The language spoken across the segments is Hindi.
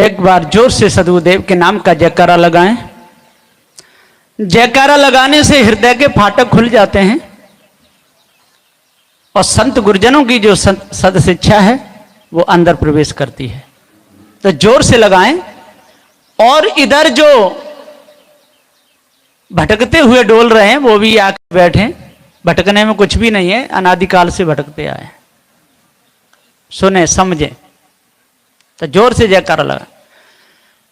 एक बार जोर से सदगुरुदेव के नाम का जयकारा लगाएं। जयकारा लगाने से हृदय के फाटक खुल जाते हैं और संत गुरुजनों की जो सद शिक्षा है वो अंदर प्रवेश करती है। तो जोर से लगाएं। और इधर जो भटकते हुए डोल रहे हैं वो भी आके बैठे। भटकने में कुछ भी नहीं है, अनादिकाल से भटकते आए। सुने समझे तो जोर से जयकारा लगा।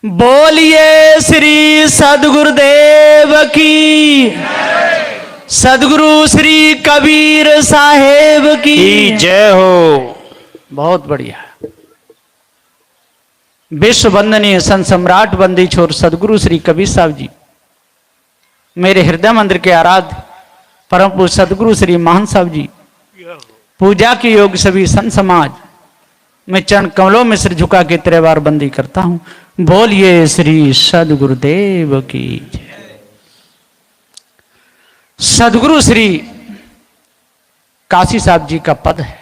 बोलिए श्री सदगुरुदेव की, सदगुरु श्री कबीर साहेब की जय हो। बहुत बढ़िया। विश्व वंदनीय संत सम्राट बंदी छोर सदगुरु श्री कबीर साहब जी, मेरे हृदय मंदिर के आराध्य परम पूज्य सदगुरु श्री महान साहब जी, पूजा के योग सभी संत समाज, मैं चरण कमलों में सिर झुका के तेरे बार बंदी करता हूं। बोलिए श्री सदगुरुदेव की जय। सदगुरु श्री काशी साहब जी का पद है।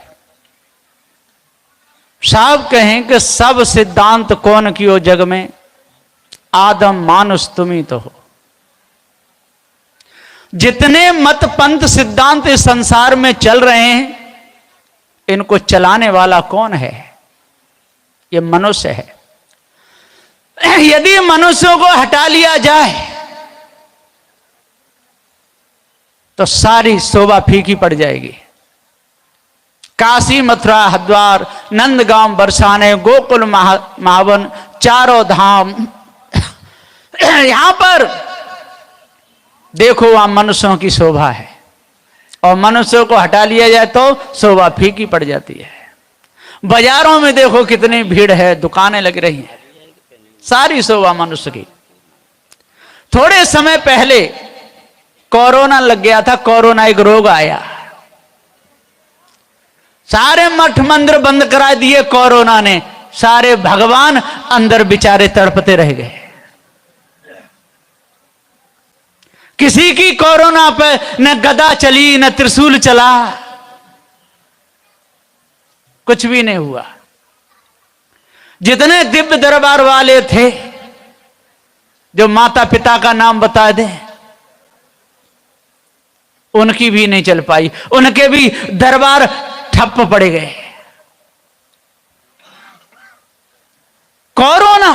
साहब कहें कि सब सिद्धांत कौन कियो जग में, आदम मानुष तुम्ही तो हो। जितने मत पंथ सिद्धांत इस संसार में चल रहे हैं, इनको चलाने वाला कौन है? ये मनुष्य है। यदि मनुष्यों को हटा लिया जाए तो सारी शोभा फीकी पड़ जाएगी। काशी मथुरा हरिद्वार नंदगांव बरसाने गोकुल महावन चारों धाम यहां पर देखो वहां मनुष्यों की शोभा है, और मनुष्यों को हटा लिया जाए तो शोभा फीकी पड़ जाती है। बाजारों में देखो कितनी भीड़ है, दुकानें लग रही हैं, सारी शोभा मनुष्य की। थोड़े समय पहले कोरोना लग गया था, कोरोना एक रोग आया, सारे मठ मंदिर बंद करा दिए कोरोना ने। सारे भगवान अंदर बेचारे तड़पते रह गए। किसी की कोरोना पे न गदा चली न त्रिशूल चला, कुछ भी नहीं हुआ। जितने दिव्य दरबार वाले थे, जो माता पिता का नाम बता दें, उनकी भी नहीं चल पाई, उनके भी दरबार ठप पड़ गए। कोरोना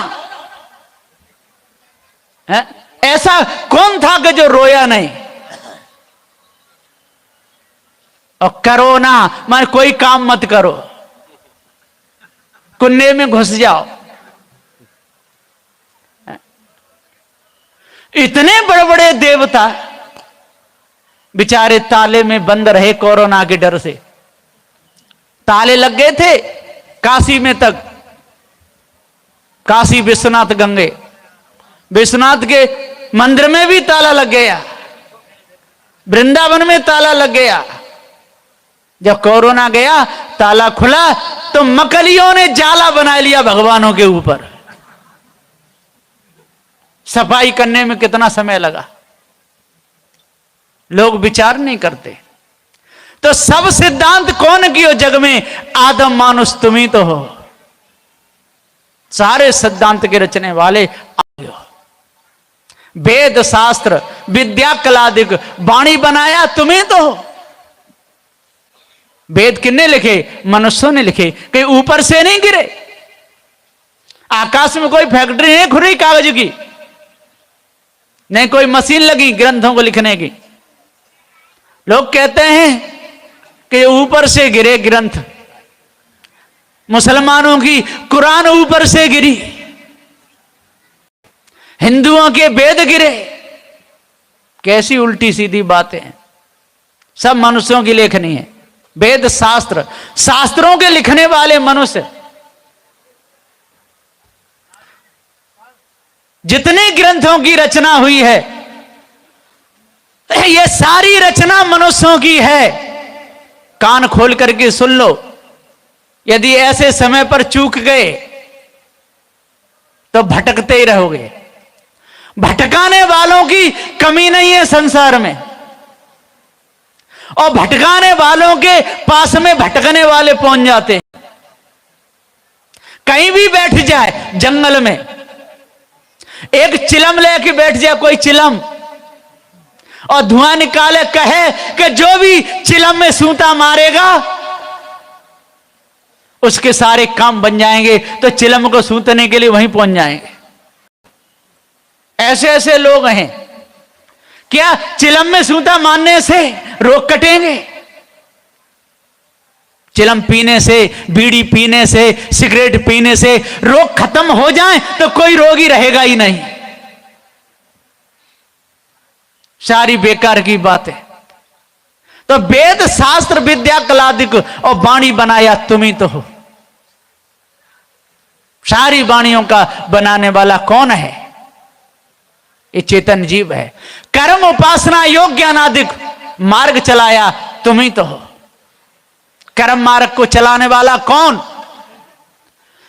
है? ऐसा कौन था कि जो रोया नहीं? और कोरोना माने कोई काम मत करो, कुन्ने में घुस जाओ। इतने बड़े बड़े देवता बेचारे ताले में बंद रहे कोरोना के डर से। ताले लग गए थे काशी में तक, काशी विश्वनाथ गंगे, विश्वनाथ के मंदिर में भी ताला लग गया, वृंदावन में ताला लग गया। जब कोरोना गया ताला खुला तो मकलियों ने जाला बना लिया भगवानों के ऊपर। सफाई करने में कितना समय लगा, लोग विचार नहीं करते। तो सब सिद्धांत कौन कियो जग में, आदम मानुष तुम्ही तो हो। सारे सिद्धांत के रचने वाले आप हो। वेद शास्त्र विद्या कलादिक वाणी बनाया तुम्ही तो हो। वेद किसने लिखे? मनुष्यों ने लिखे, कहीं ऊपर से नहीं गिरे। आकाश में कोई फैक्ट्री नहीं खुली कागज की, नहीं कोई मशीन लगी ग्रंथों को लिखने की। लोग कहते हैं कि ऊपर से गिरे ग्रंथ, मुसलमानों की कुरान ऊपर से गिरी, हिंदुओं के वेद गिरे। कैसी उल्टी सीधी बातें हैं। सब मनुष्यों की लेखनी है। वेद शास्त्र, शास्त्रों के लिखने वाले मनुष्य, जितने ग्रंथों की रचना हुई है, ये सारी रचना मनुष्यों की है। कान खोल करके सुन लो। यदि ऐसे समय पर चूक गए तो भटकते ही रहोगे। भटकाने वालों की कमी नहीं है संसार में, और भटकाने वालों के पास में भटकने वाले पहुंच जाते हैं। कहीं भी बैठ जाए, जंगल में एक चिलम लेके बैठ जाए कोई चिलम, और धुआं निकाले, कहे कि जो भी चिलम में सूता मारेगा उसके सारे काम बन जाएंगे, तो चिलम को सूतने के लिए वहीं पहुंच जाएंगे। ऐसे ऐसे लोग हैं। क्या चिलम में सूता मारने से रोग कटेंगे? चिलम पीने से, बीड़ी पीने से, सिगरेट पीने से रोग खत्म हो जाए तो कोई रोग ही रहेगा ही नहीं। सारी बेकार की बात है। तो वेद शास्त्र विद्या कलादिक और वाणी बनाया तुम ही तो हो। सारी वाणियों का बनाने वाला कौन है? ये चेतन जीव है। कर्म उपासना योग ज्ञानादिक मार्ग चलाया तुम ही तो हो। कर्म मार्ग को चलाने वाला कौन?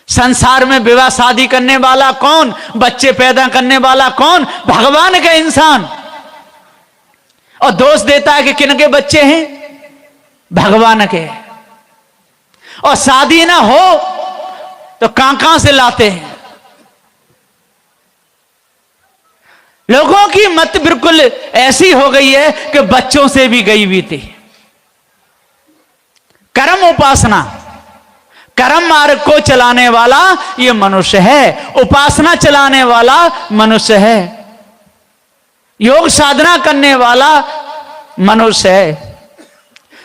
संसार में विवाह शादी करने वाला कौन? बच्चे पैदा करने वाला कौन? भगवान का इंसान। और दोष देता है कि किन के बच्चे हैं? भगवान के। और शादी ना हो तो कहां से लाते हैं? लोगों की मत बिल्कुल ऐसी हो गई है कि बच्चों से भी गई हुई थी। कर्म उपासना, कर्म मार्ग को चलाने वाला ये मनुष्य है। उपासना चलाने वाला मनुष्य है। योग साधना करने वाला मनुष्य है।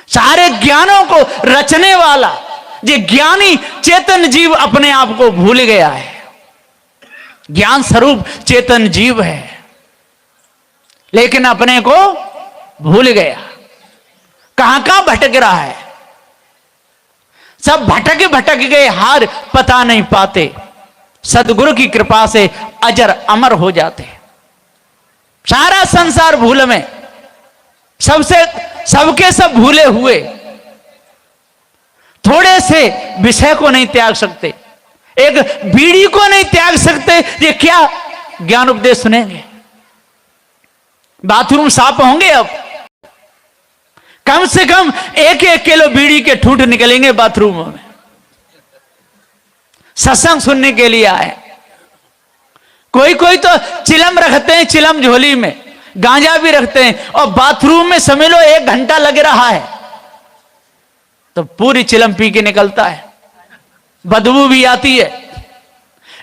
सारे ज्ञानों को रचने वाला ये ज्ञानी चेतन जीव अपने आप को भूल गया है। ज्ञान स्वरूप चेतन जीव है, लेकिन अपने को भूल गया। कहां कहां भटक रहा है? सब भटक भटक गए, हार पता नहीं पाते। सदगुरु की कृपा से अजर अमर हो जाते। सारा संसार भूल में, सबसे सबके सब भूले हुए, थोड़े से विषय को नहीं त्याग सकते, एक बीड़ी को नहीं त्याग सकते। ये क्या ज्ञान उपदेश सुनेंगे? बाथरूम साफ होंगे? अब कम से कम 1-1 किलो बीड़ी के ठूंठ निकलेंगे बाथरूमों में। सत्संग सुनने के लिए आए। कोई कोई तो चिलम रखते हैं, चिलम झोली में गांजा भी रखते हैं, और बाथरूम में समझ लो 1 घंटा लग रहा है तो पूरी चिलम पी के निकलता है। बदबू भी आती है।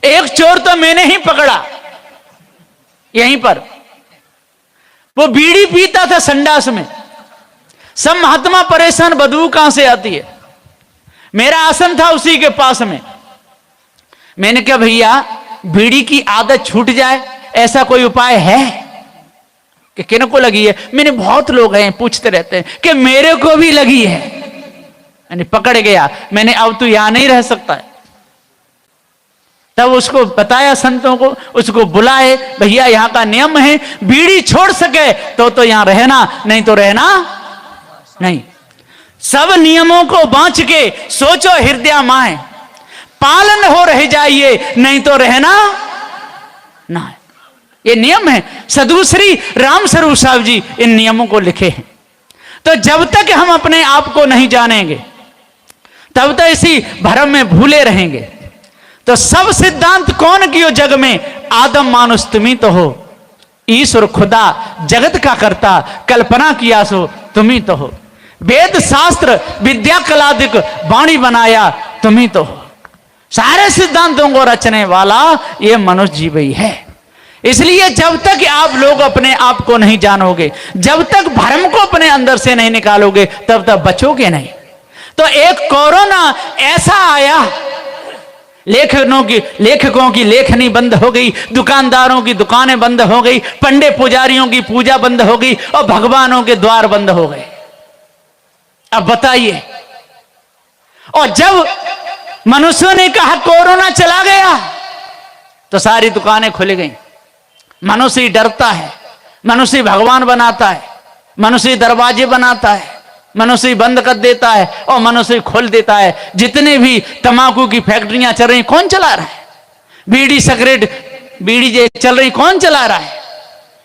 एक चोर तो मैंने ही पकड़ा यहीं पर। वो बीड़ी पीता था संडास में। सब महात्मा परेशान, बदबू कहां से आती है। मेरा आसन था उसी के पास में। मैंने कहा भैया बीड़ी की आदत छूट जाए ऐसा कोई उपाय है? कि किन को लगी है? मैंने बहुत लोग हैं पूछते रहते हैं कि मेरे को भी लगी है। मैंने पकड़ गया। मैंने अब तो यहां नहीं रह सकता है। तब उसको बताया संतों को, उसको बुलाए, भैया यहां का नियम है, बीड़ी छोड़ सके तो यहां रहना, नहीं तो रहना नहीं। सब नियमों को बांच के सोचो हृदय माए, पालन हो रह जाइए, नहीं तो रहना ना। ये नियम है। सदगुरु श्री राम स्वरूप साहब जी इन नियमों को लिखे हैं। तो जब तक हम अपने आप को नहीं जानेंगे तब तक इसी भ्रम में भूले रहेंगे। तो सब सिद्धांत कौन कियो जग में? आदम मानुष तुम ही तो हो। ईश्वर खुदा जगत का करता, कल्पना किया सो तुम ही तो हो। वेद शास्त्र विद्या कलादिक वाणी बनाया तुम ही तो हो। सारे सिद्धांतों को रचने वाला ये मनुष्य जीव ही है। इसलिए जब तक आप लोग अपने आप को नहीं जानोगे, जब तक भ्रम को अपने अंदर से नहीं निकालोगे, तब तक बचोगे नहीं। तो एक कोरोना ऐसा आया, लेखकों की लेखनी बंद हो गई, दुकानदारों की दुकानें बंद हो गई, पंडे पुजारियों की पूजा बंद हो गई, और भगवानों के द्वार बंद हो गए। अब बताइए। और जब मनुष्यों ने कहा कोरोना चला गया तो सारी दुकानें खुल गई। मनुष्य ही डरता है, मनुष्य भगवान बनाता है, मनुष्य दरवाजे बनाता है, मनुष्य बंद कर देता है और मनुष्य खोल देता है। जितने भी तंबाकू की फैक्ट्रियां चल रही, कौन चला रहा है? बीड़ी सिगरेट बीड़ी जे चल रही, कौन चला रहा है?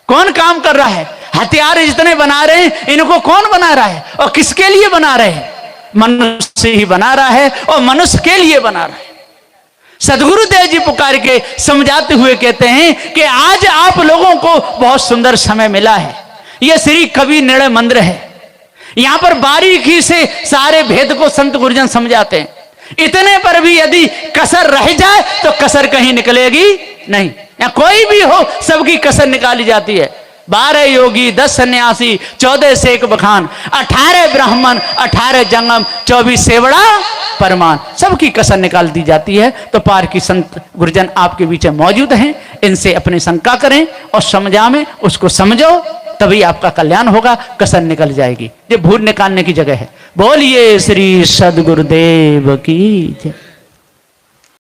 कौन काम कर रहा है? हथियार जितने बना रहे हैं, इनको कौन बना रहा है और किसके लिए बना रहे हैं? मनुष्य ही बना रहा है और मनुष्य के लिए बना रहा है। सदगुरुदेव जी पुकार के समझाते हुए कहते हैं कि आज आप लोगों को बहुत सुंदर समय मिला है। यह श्री कवि निर्णय मंदिर है। यहां पर बारीकी से सारे भेद को संत गुरुजन समझाते हैं। इतने पर भी यदि कसर रह जाए तो कसर कहीं निकलेगी नहीं। या कोई भी हो, सबकी कसर निकाली जाती है। 12 योगी, 10 सन्यासी, 14 सेक बखान, 18 ब्राह्मण, 18 जंगम, 24 सेवड़ा परमान, सबकी कसर निकाल दी जाती है। तो पार की संत गुरुजन आपके बीच मौजूद हैं। इनसे अपनी शंका करें और समझावें, उसको समझो, तभी आपका कल्याण होगा, कसर निकल जाएगी। ये भूल निकालने की जगह है। बोलिए श्री सदगुरुदेव की जय।